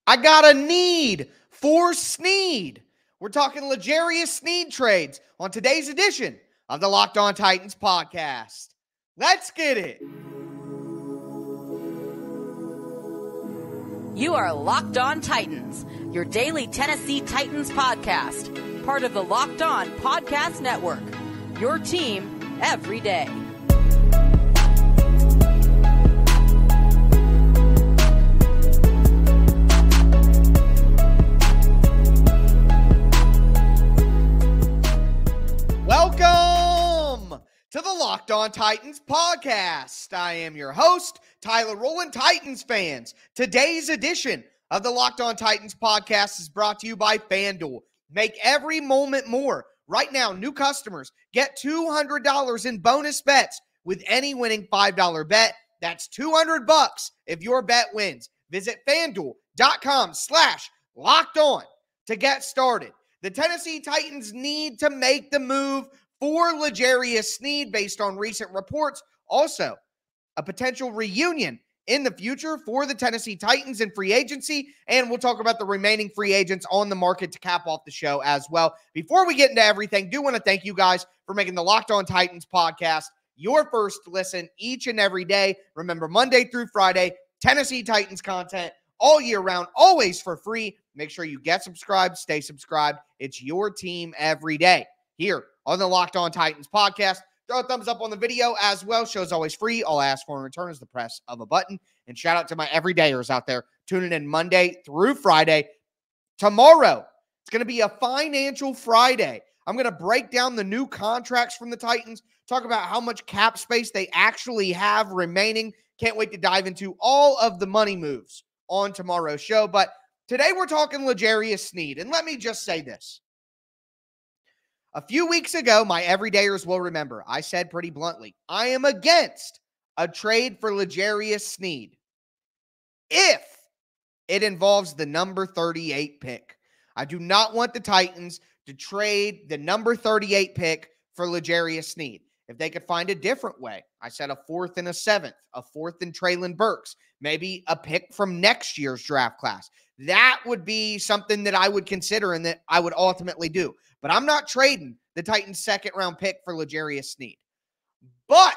I got a need for Sneed. We're talking L'Jarius Sneed trades on today's edition of the Locked On Titans podcast. Let's get it. You are Locked On Titans, your daily Tennessee Titans podcast, part of the Locked On Podcast Network, your team every day. Welcome to the Locked On Titans podcast. I am your host, Tyler Rowland. Titans fans, today's edition of the Locked On Titans podcast is brought to you by FanDuel. Make every moment more. Right now, new customers get $200 in bonus bets with any winning $5 bet. That's $200 if your bet wins. Visit FanDuel.com/LockedOn to get started. The Tennessee Titans need to make the move for L'Jarius Sneed based on recent reports. Also, a potential reunion in the future for the Tennessee Titans in free agency. And we'll talk about the remaining free agents on the market to cap off the show as well. Before we get into everything, do want to thank you guys for making the Locked On Titans podcast your first listen each and every day. Remember, Monday through Friday, Tennessee Titans content all year round, always for free. Make sure you get subscribed, stay subscribed. It's your team every day here on the Locked On Titans podcast. Throw a thumbs up on the video as well. Show's always free. All I ask for in return is the press of a button. And shout out to my everydayers out there tuning in Monday through Friday. Tomorrow, it's going to be a financial Friday. I'm going to break down the new contracts from the Titans, talk about how much cap space they actually have remaining. Can't wait to dive into all of the money moves on tomorrow's show. But today we're talking L'Jarius Sneed. And let me just say this. A few weeks ago, my everydayers will remember, I said pretty bluntly, I am against a trade for L'Jarius Sneed if it involves the number 38 pick. I do not want the Titans to trade the number 38 pick for L'Jarius Sneed. If they could find a different way, I said a 4th and a 7th, a 4th and Tre'Davious Burks, maybe a pick from next year's draft class. That would be something that I would consider and that I would ultimately do. But I'm not trading the Titans' second-round pick for L'Jarius Sneed. But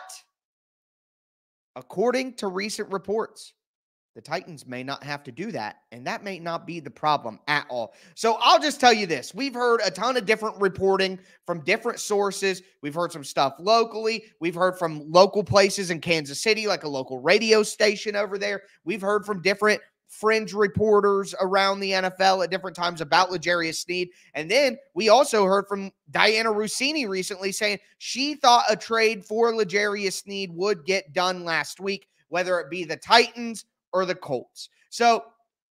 according to recent reports, the Titans may not have to do that, and that may not be the problem at all. So I'll just tell you this. We've heard a ton of different reporting from different sources. We've heard some stuff locally. We've heard from local places in Kansas City, like a local radio station over there. We've heard from different fringe reporters around the NFL at different times about L'Jarius Sneed. And then we also heard from Diana Rossini recently saying she thought a trade for L'Jarius Sneed would get done last week, whether it be the Titans or the Colts. So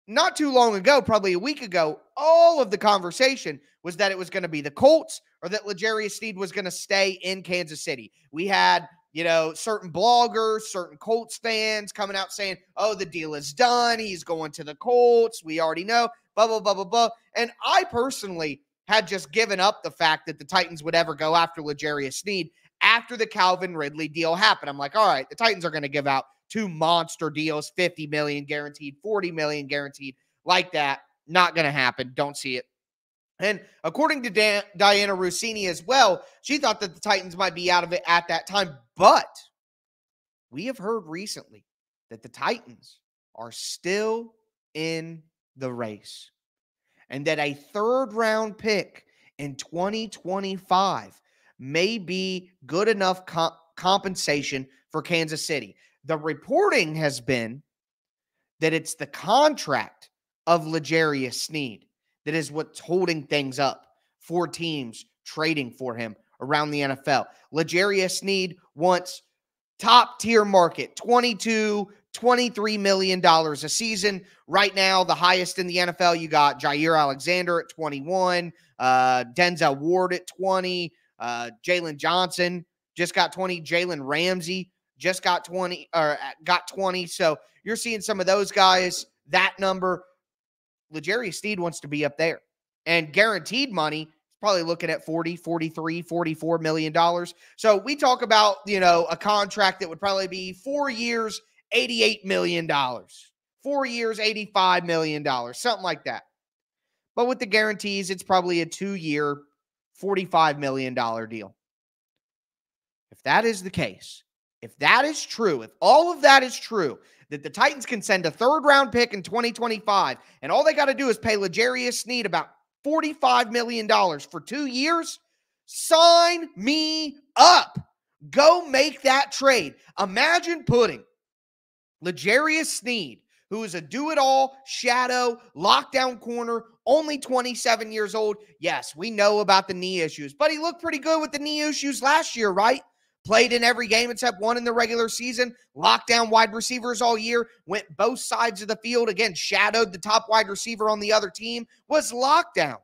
not too long ago, probably a week ago, all of the conversation was that it was going to be the Colts or that L'Jarius Sneed was going to stay in Kansas City. We had certain bloggers, certain Colts fans coming out saying, oh, the deal is done. He's going to the Colts. We already know, blah, blah, blah, blah, blah. And I personally had just given up the fact that the Titans would ever go after L'Jarius Sneed after the Calvin Ridley deal happened. I'm like, all right, the Titans are going to give out 2 monster deals, $50 million guaranteed, $40 million guaranteed, like that. Not going to happen. Don't see it. And according to Diana Rossini as well, she thought that the Titans might be out of it at that time. But we have heard recently that the Titans are still in the race and that a 3rd-round pick in 2025 may be good enough compensation for Kansas City. The reporting has been that it's the contract of L'Jarius Sneed that is what's holding things up for teams trading for him around the NFL. L'Jarius Sneed wants top-tier market, $23 million a season. Right now, the highest in the NFL, you got Jair Alexander at 21, Denzel Ward at 20, Jalen Johnson just got 20, Jalen Ramsey just got 20. So you're seeing some of those guys, that number. L'Jarius Sneed wants to be up there. And guaranteed money, probably looking at $40, $43, $44 million. So we talk about, a contract that would probably be 4 years, $88 million. 4 years, $85 million, something like that. But with the guarantees, it's probably a 2-year, $45 million deal. If that is the case, if that is true, if all of that is true, that the Titans can send a 3rd-round pick in 2025, and all they got to do is pay L'Jarius Sneed about $45 million for 2 years, sign me up. Go make that trade. Imagine putting L'Jarius Sneed, who is a do-it-all, shadow, lockdown corner, only 27 years old. Yes, we know about the knee issues, but he looked pretty good with the knee issues last year, right? Played in every game except one in the regular season. Locked down wide receivers all year. Went both sides of the field. Again, shadowed the top wide receiver on the other team. Was locked down.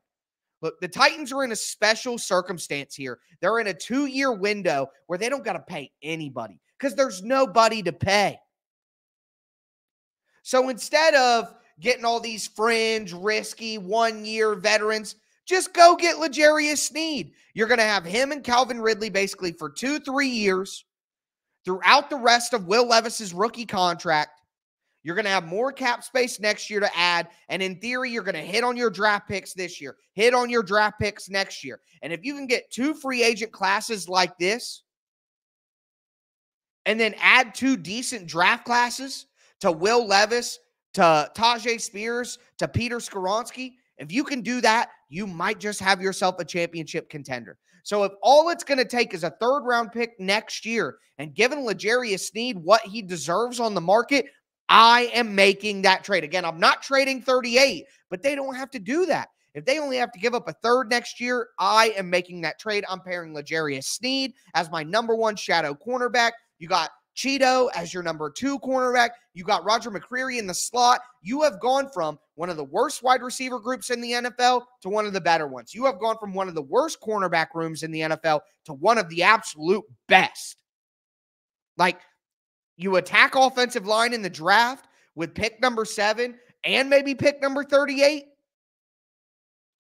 Look, the Titans are in a special circumstance here. They're in a 2-year window where they don't got to pay anybody because there's nobody to pay. So instead of getting all these fringe, risky, 1-year veterans, just go get L'Jarius Sneed. You're going to have him and Calvin Ridley basically for 2-3 years throughout the rest of Will Levis's rookie contract. You're going to have more cap space next year to add. And in theory, you're going to hit on your draft picks this year, hit on your draft picks next year. And if you can get 2 free agent classes like this, and then add 2 decent draft classes to Will Levis, to Tajay Spears, to Peter Skoronski, if you can do that, you might just have yourself a championship contender. So if all it's going to take is a 3rd-round pick next year and giving L'Jarius Sneed what he deserves on the market, I am making that trade. Again, I'm not trading 38, but they don't have to do that. If they only have to give up a 3rd next year, I am making that trade. I'm pairing L'Jarius Sneed as my number 1 shadow cornerback. You got Cheeto as your number 2 cornerback. You got Roger McCreary in the slot. You have gone from one of the worst wide receiver groups in the NFL to one of the better ones. You have gone from one of the worst cornerback rooms in the NFL to one of the absolute best. Like, you attack offensive line in the draft with pick number 7 and maybe pick number 38.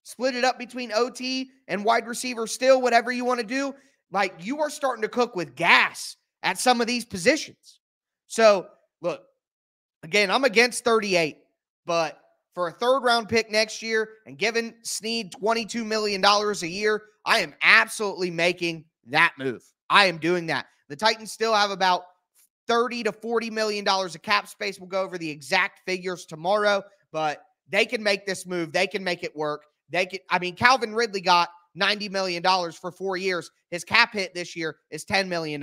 Split it up between OT and wide receiver still, whatever you want to do. Like, you are starting to cook with gas at some of these positions. So, look, again, I'm against 38, but for a 3rd-round pick next year and giving Sneed $22 million a year, I am absolutely making that move. I am doing that. The Titans still have about $30 to $40 million of cap space. We'll go over the exact figures tomorrow, but they can make this move. They can make it work. Calvin Ridley got $90 million for 4 years. His cap hit this year is $10 million.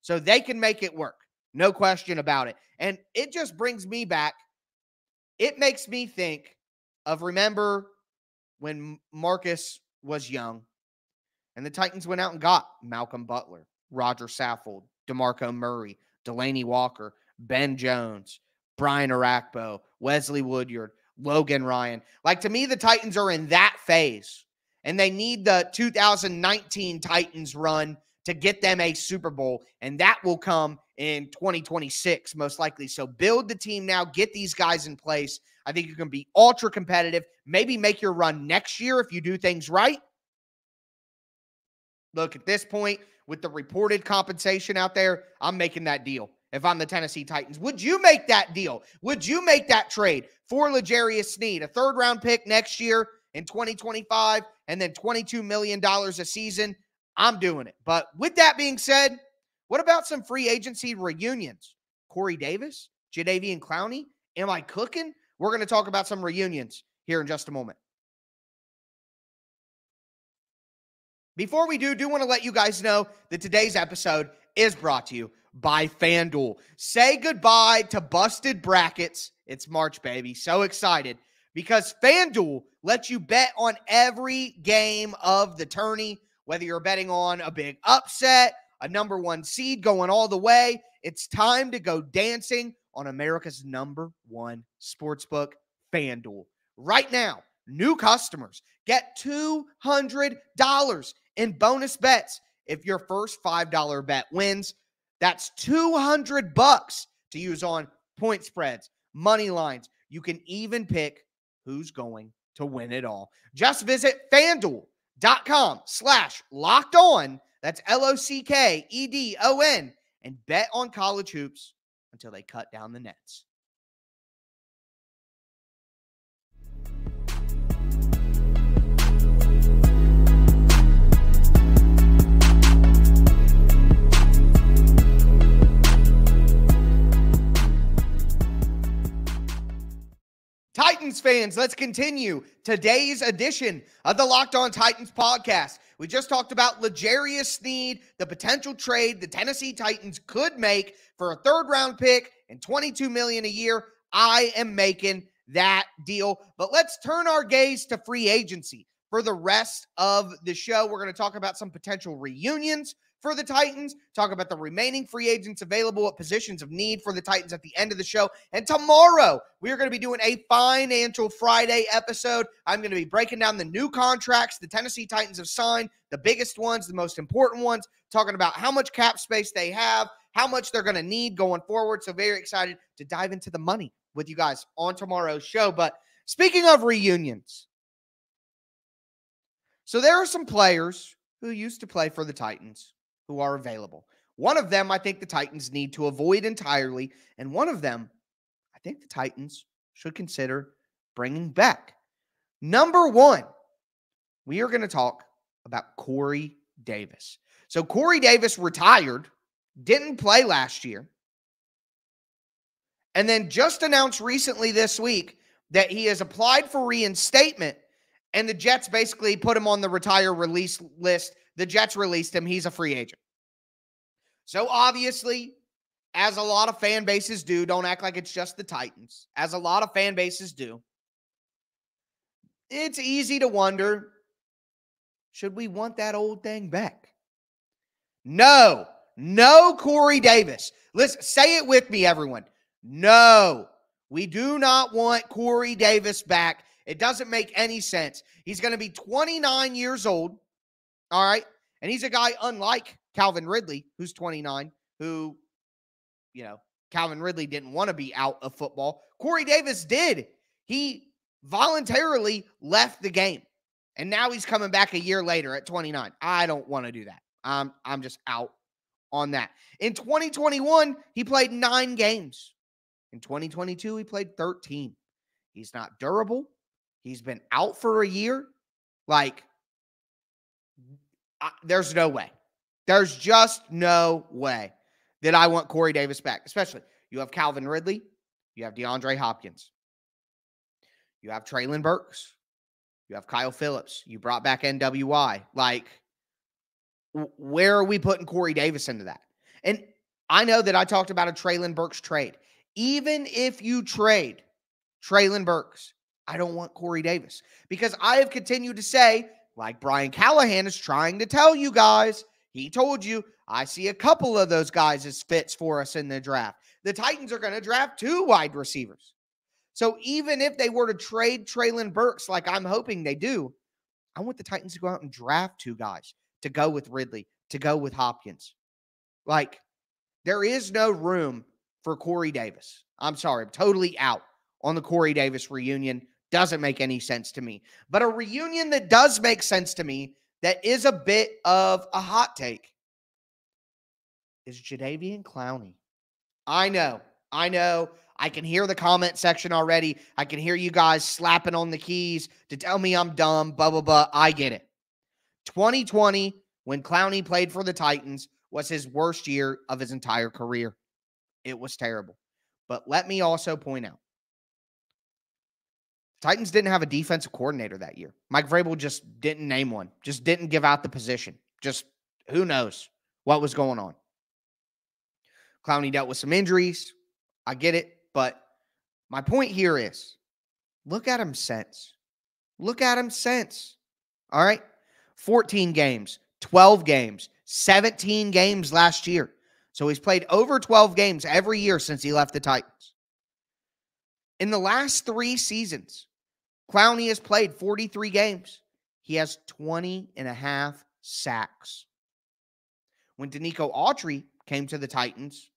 So they can make it work. No question about it. And it just brings me back. It makes me think of, remember when Marcus was young and the Titans went out and got Malcolm Butler, Roger Saffold, DeMarco Murray, Delanie Walker, Ben Jones, Brian Arakpo, Wesley Woodyard, Logan Ryan. Like, to me, the Titans are in that phase, and they need the 2019 Titans run to get them a Super Bowl, and that will come in 2026, most likely. So build the team now, get these guys in place. I think you can be ultra competitive, maybe make your run next year if you do things right. Look, at this point, with the reported compensation out there, I'm making that deal. If I'm the Tennessee Titans, would you make that deal? Would you make that trade for L'Jarius Sneed, a 3rd-round pick next year in 2025, and then $22 million a season? I'm doing it. But with that being said, what about some free agency reunions? Corey Davis, Jadeveon Clowney, am I cooking? We're going to talk about some reunions here in just a moment. Before we do want to let you guys know that today's episode is brought to you by FanDuel. Say goodbye to busted brackets. It's March, baby. So excited because FanDuel lets you bet on every game of the tourney. Whether you're betting on a big upset, a number 1 seed going all the way, it's time to go dancing on America's number 1 sportsbook, FanDuel. Right now, new customers get $200 in bonus bets if your first $5 bet wins. That's $200 to use on point spreads, money lines. You can even pick who's going to win it all. Just visit FanDuel.com/lockedon. That's LOCKEDON and bet on college hoops until they cut down the nets. Titans fans, let's continue today's edition of the Locked On Titans podcast. We just talked about L'Jarius Sneed, the potential trade the Tennessee Titans could make for a third-round pick and $22 million a year. I am making that deal. But let's turn our gaze to free agency. For the rest of the show, we're going to talk about some potential reunions for the Titans, talk about the remaining free agents available at positions of need for the Titans at the end of the show. And tomorrow, we are going to be doing a Financial Friday episode. I'm going to be breaking down the new contracts the Tennessee Titans have signed, the biggest ones, the most important ones, talking about how much cap space they have, how much they're going to need going forward. So very excited to dive into the money with you guys on tomorrow's show. But speaking of reunions, so there are some players who used to play for the Titans who are available. One of them I think the Titans need to avoid entirely, and one of them I think the Titans should consider bringing back. Number one, we are going to talk about Corey Davis. So Corey Davis retired, didn't play last year, and then just announced recently this week that he has applied for reinstatement, and the Jets basically put him on the retire release list. The Jets released him. He's a free agent. So obviously, as a lot of fan bases do, don't act like it's just the Titans, as a lot of fan bases do, it's easy to wonder, should we want that old thing back? No Corey Davis. Listen, say it with me, everyone. No, we do not want Corey Davis back. It doesn't make any sense. He's going to be 29 years old, all right? And he's a guy unlike Calvin Ridley, who's 29, who, Calvin Ridley didn't want to be out of football. Corey Davis did. He voluntarily left the game. And now he's coming back a year later at 29. I don't want to do that. I'm just out on that. In 2021, he played 9 games. In 2022, he played 13. He's not durable. He's been out for a year. There's no way. There's just no way that I want Corey Davis back. Especially, you have Calvin Ridley. You have DeAndre Hopkins. You have Tre'Davious Burks. You have Kyle Phillips. You brought back NWI. Where are we putting Corey Davis into that? And I know that I talked about a Tre'Davious Burks trade. Even if you trade Tre'Davious Burks, I don't want Corey Davis. Because I have continued to say, like Brian Callahan is trying to tell you guys, he told you, I see a couple of those guys as fits for us in the draft. The Titans are going to draft 2 wide receivers. So even if they were to trade Tre'Davious Burks like I'm hoping they do, I want the Titans to go out and draft 2 guys to go with Ridley, to go with Hopkins. There is no room for Corey Davis. I'm sorry, I'm totally out on the Corey Davis reunion. Doesn't make any sense to me. But a reunion that does make sense to me, that is a bit of a hot take, is Jadeveon Clowney. I know. I can hear the comment section already. I can hear you guys slapping on the keys to tell me I'm dumb, blah, blah, blah. I get it. 2020, when Clowney played for the Titans, was his worst year of his entire career. It was terrible. But let me also point out, Titans didn't have a defensive coordinator that year. Mike Vrabel just didn't name one. Just didn't give out the position. Just who knows what was going on. Clowney dealt with some injuries. I get it. But my point here is, look at him since. All right? 14 games, 12 games, 17 games last year. So he's played over 12 games every year since he left the Titans. In the last 3 seasons, Clowney has played 43 games. He has 20.5 sacks. When Danico Autry came to the Titans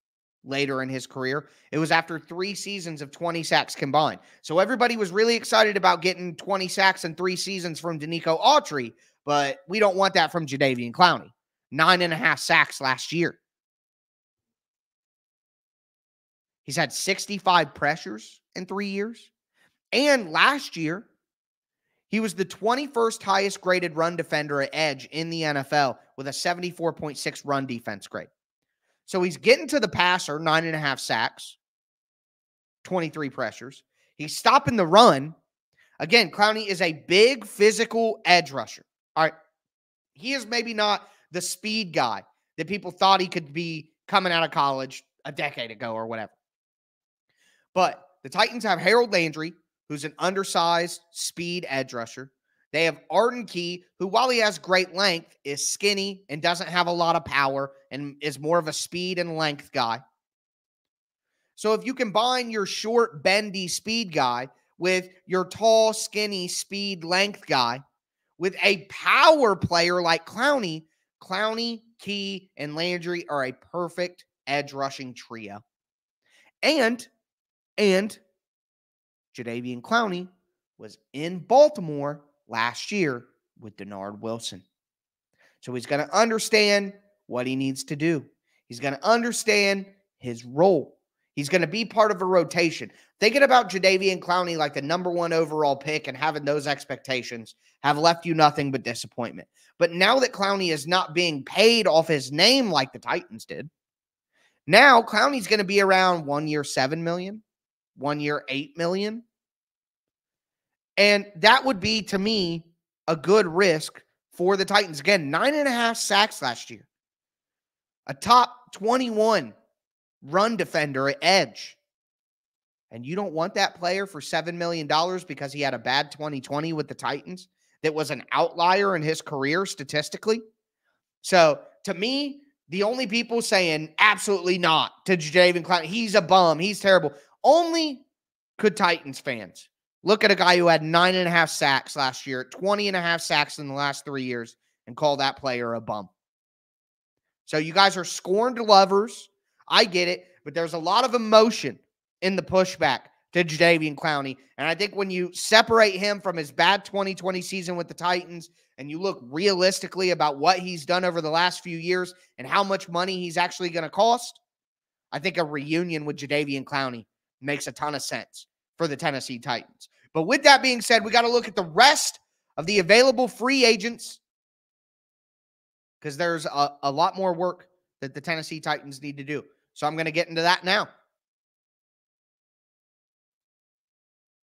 later in his career, it was after 3 seasons of 20 sacks combined. So everybody was really excited about getting 20 sacks in 3 seasons from Danico Autry, but we don't want that from Jadeveon Clowney. 9.5 sacks last year. He's had 65 pressures in 3 years. And last year, he was the 21st highest graded run defender at edge in the NFL with a 74.6 run defense grade. So he's getting to the passer, 9.5 sacks, 23 pressures. He's stopping the run. Again, Clowney is a big physical edge rusher. All right. He is maybe not the speed guy that people thought he could be coming out of college a decade ago or whatever. But the Titans have Harold Landry, who's an undersized speed edge rusher. They have Arden Key, who, while he has great length, is skinny and doesn't have a lot of power and is more of a speed and length guy. So if you combine your short, bendy speed guy with your tall, skinny, speed, length guy with a power player like Clowney, Key, and Landry are a perfect edge rushing trio. And Jadeveon Clowney was in Baltimore last year with Denard Wilson. So he's going to understand what he needs to do. He's going to understand his role. He's going to be part of a rotation. Thinking about Jadeveon Clowney like the number 1 overall pick and having those expectations have left you nothing but disappointment. But now that Clowney is not being paid off his name like the Titans did, now Clowney's going to be around 1 year, $7 million, 1 year, $8 million. And that would be, to me, a good risk for the Titans. Again, 9.5 sacks last year. A top 21 run defender at edge. And you don't want that player for $7 million because he had a bad 2020 with the Titans that was an outlier in his career statistically. So, to me, the only people saying absolutely not to Jadeveon Clowney, he's a bum, he's terrible, only could Titans fans look at a guy who had 9.5 sacks last year, 20.5 sacks in the last 3 years, and call that player a bum. So you guys are scorned lovers. I get it, but there's a lot of emotion in the pushback to Jadeveon Clowney. And I think when you separate him from his bad 2020 season with the Titans and you look realistically about what he's done over the last few years and how much money he's actually going to cost, I think a reunion with Jadeveon Clowney makes a ton of sense for the Tennessee Titans. But with that being said, we got to look at the rest of the available free agents because there's a lot more work that the Tennessee Titans need to do. So I'm going to get into that now.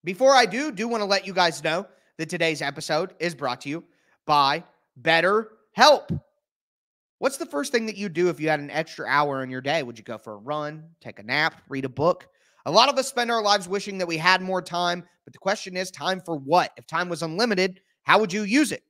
Before I do want to let you guys know that today's episode is brought to you by BetterHelp. What's the first thing that you do if you had an extra hour in your day? Would you go for a run, take a nap, read a book? A lot of us spend our lives wishing that we had more time, but the question is, time for what? If time was unlimited, how would you use it?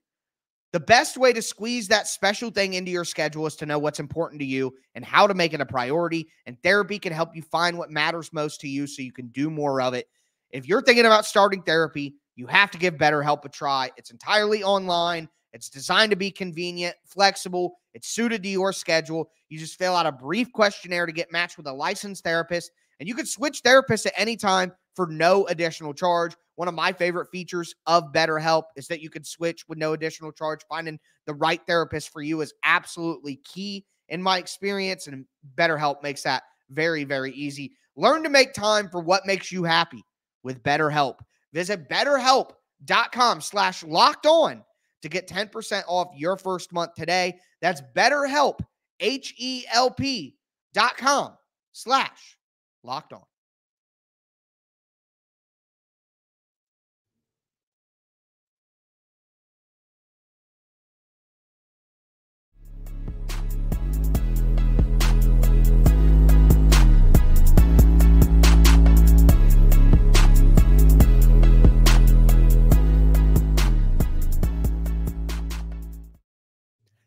The best way to squeeze that special thing into your schedule is to know what's important to you and how to make it a priority, and therapy can help you find what matters most to you so you can do more of it. If you're thinking about starting therapy, you have to give BetterHelp a try. It's entirely online. It's designed to be convenient, flexible. It's suited to your schedule. You just fill out a brief questionnaire to get matched with a licensed therapist, and you can switch therapists at any time for no additional charge. One of my favorite features of BetterHelp is that you can switch with no additional charge. Finding the right therapist for you is absolutely key in my experience, and BetterHelp makes that very, very easy. Learn to make time for what makes you happy with BetterHelp. Visit BetterHelp.com/lockedon to get 10% off your first month today. That's BetterHelp, HELP.com/lockedon.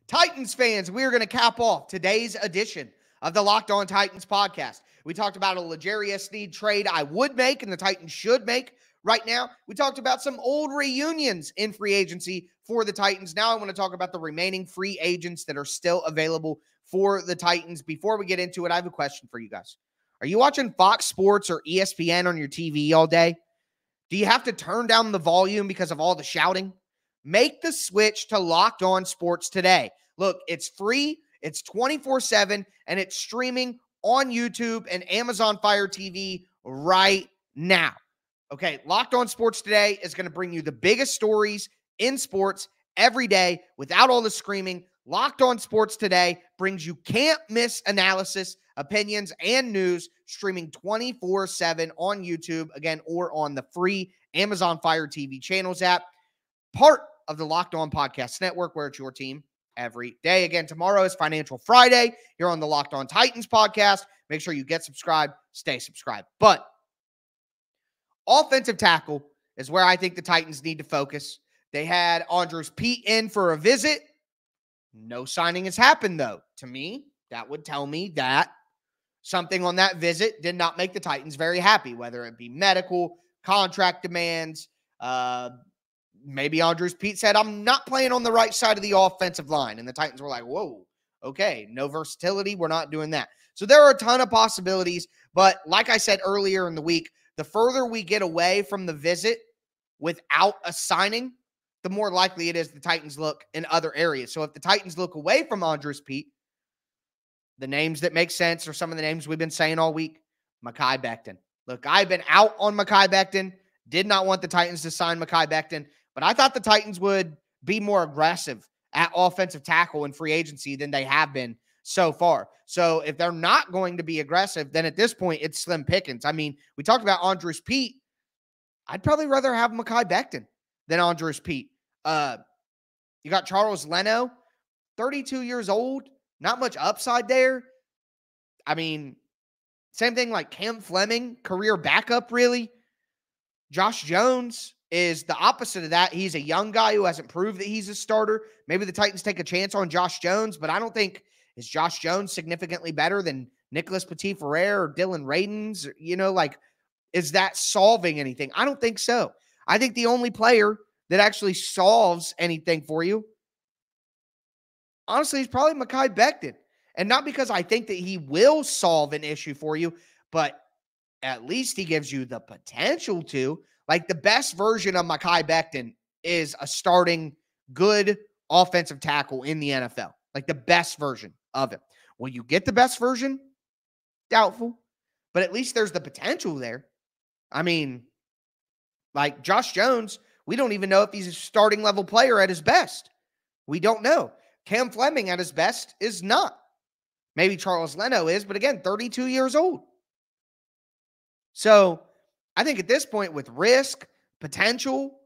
Titans fans, we are going to cap off today's edition of the Locked On Titans podcast. We talked about a L'Jarius Sneed trade I would make and the Titans should make right now. We talked about some old reunions in free agency for the Titans. Now I want to talk about the remaining free agents that are still available for the Titans. Before we get into it, I have a question for you guys. Are you watching Fox Sports or ESPN on your TV all day? Do you have to turn down the volume because of all the shouting? Make the switch to Locked On Sports today. Look, it's free, it's 24/7, and it's streaming on YouTube and Amazon Fire TV right now. Okay, Locked On Sports today is going to bring you the biggest stories in sports every day without all the screaming. Locked On Sports today brings you can't-miss analysis opinions, and news streaming 24/7 on YouTube, again, or on the free Amazon Fire TV channels app, part of the Locked On Podcast Network, where it's your team every day. Again, tomorrow is Financial Friday here on the Locked On Titans podcast. Make sure you get subscribed, stay subscribed. But offensive tackle is where I think the Titans need to focus. They had L'Jarius Sneed in for a visit. No signing has happened, though. To me, that would tell me that something on that visit did not make the Titans very happy, whether it be medical, contract demands. Maybe L'Jarius Sneed said, I'm not playing on the right side of the offensive line. And the Titans were like, whoa, okay, no versatility. We're not doing that. So there are a ton of possibilities. But like I said earlier in the week, the further we get away from the visit without a signing, the more likely it is the Titans look in other areas. So if the Titans look away from L'Jarius Sneed, the names that make sense are some of the names we've been saying all week. Mekhi Becton. Look, I've been out on Mekhi Becton. Did not want the Titans to sign Mekhi Becton, but I thought the Titans would be more aggressive at offensive tackle in free agency than they have been so far. So if they're not going to be aggressive, then at this point, it's slim pickings. I mean, we talked about L'Jarius Sneed. I'd probably rather have Mekhi Becton than L'Jarius Sneed. You got Charles Leno, 32 years old, not much upside there. I mean, same thing like Cam Fleming, career backup, really. Josh Jones is the opposite of that. He's a young guy who hasn't proved that he's a starter. Maybe the Titans take a chance on Josh Jones, but I don't think, is Josh Jones significantly better than Nicholas Petit-Frere or Dylan Radins? Is that solving anything? I don't think so. I think the only player that actually solves anything for you, honestly, is probably Mekhi Becton. And not because I think that he will solve an issue for you, but at least he gives you the potential to. Like, the best version of Mekhi Becton is a starting good offensive tackle in the NFL. Like, the best version of it. Will you get the best version? Doubtful. But at least there's the potential there. I mean, like Josh Jones, we don't even know if he's a starting level player at his best. We don't know. Cam Fleming at his best is not. Maybe Charles Leno is, but again, 32 years old. So I think at this point, with risk, potential,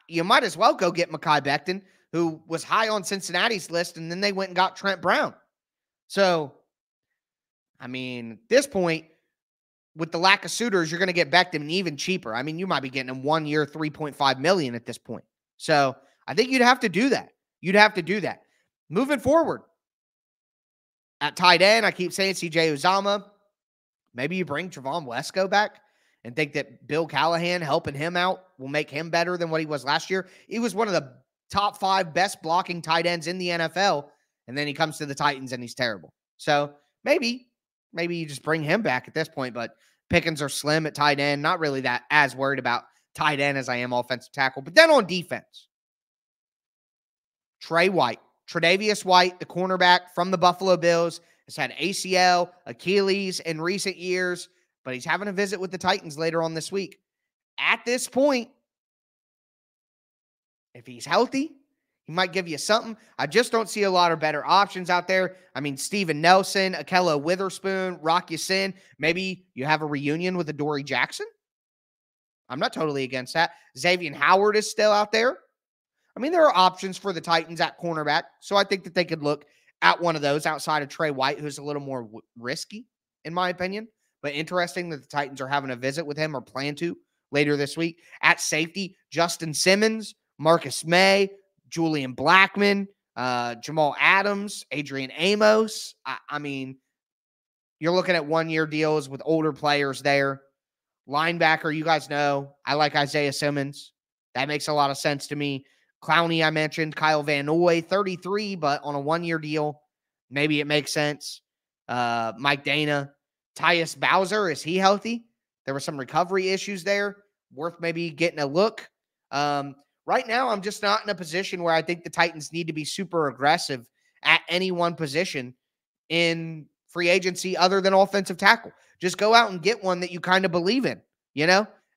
you might as well go get Mekhi Becton, who was high on Cincinnati's list, and then they went and got Trent Brown. So, I mean, at this point, with the lack of suitors, you're going to get Becton even cheaper. I mean, you might be getting him 1 year, $3.5 million at this point. So I think you'd have to do that. You'd have to do that. Moving forward, at tight end, I keep saying CJ Uzomah. Maybe you bring Trevon Wesco back and think that Bill Callahan helping him out will make him better than what he was last year. He was one of the top 5 best blocking tight ends in the NFL, and then he comes to the Titans and he's terrible. So maybe you just bring him back at this point, but pickings are slim at tight end. Not really that as worried about tight end as I am offensive tackle. But then on defense, Tre'Davious White, the cornerback from the Buffalo Bills, has had ACL, Achilles in recent years, but he's having a visit with the Titans later on this week. At this point, if he's healthy, he might give you something. I just don't see a lot of better options out there. I mean, Steven Nelson, Akello Witherspoon, Rock Ya-Sin. Maybe you have a reunion with Adoree Jackson. I'm not totally against that. Xavier Howard is still out there. I mean, there are options for the Titans at cornerback, so I think that they could look at one of those outside of Trey White, who's a little more risky, in my opinion. But interesting that the Titans are having a visit with him or plan to later this week. At safety, Justin Simmons, Marcus May, Julian Blackman, Jamal Adams, Adrian Amos. I mean, you're looking at 1-year deals with older players there. Linebacker, you guys know, I like Isaiah Simmons. That makes a lot of sense to me. Clowney, I mentioned. Kyle Van Noy, 33, but on a 1-year deal. Maybe it makes sense. Mike Dana. Tyus Bowser, is he healthy? There were some recovery issues there. Worth maybe getting a look. Right now, I'm just not in a position where I think the Titans need to be super aggressive at any one position in free agency other than offensive tackle. Just go out and get one that you kind of believe in,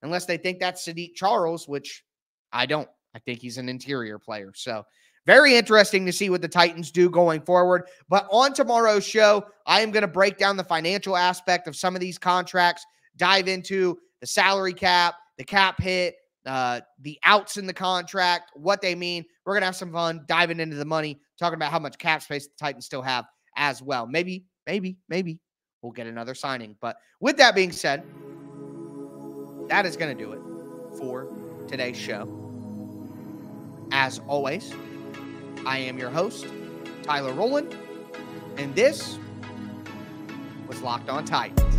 unless they think that's Sadiq Charles, which I don't. I think he's an interior player. So very interesting to see what the Titans do going forward. But on tomorrow's show, I am going to break down the financial aspect of some of these contracts, dive into the salary cap, the cap hit, the outs in the contract, what they mean. We're going to have some fun diving into the money, talking about how much cap space the Titans still have as well. Maybe we'll get another signing. But with that being said, that is going to do it for today's show. As always, I am your host, Tyler Rowland, and this was Locked On Titans.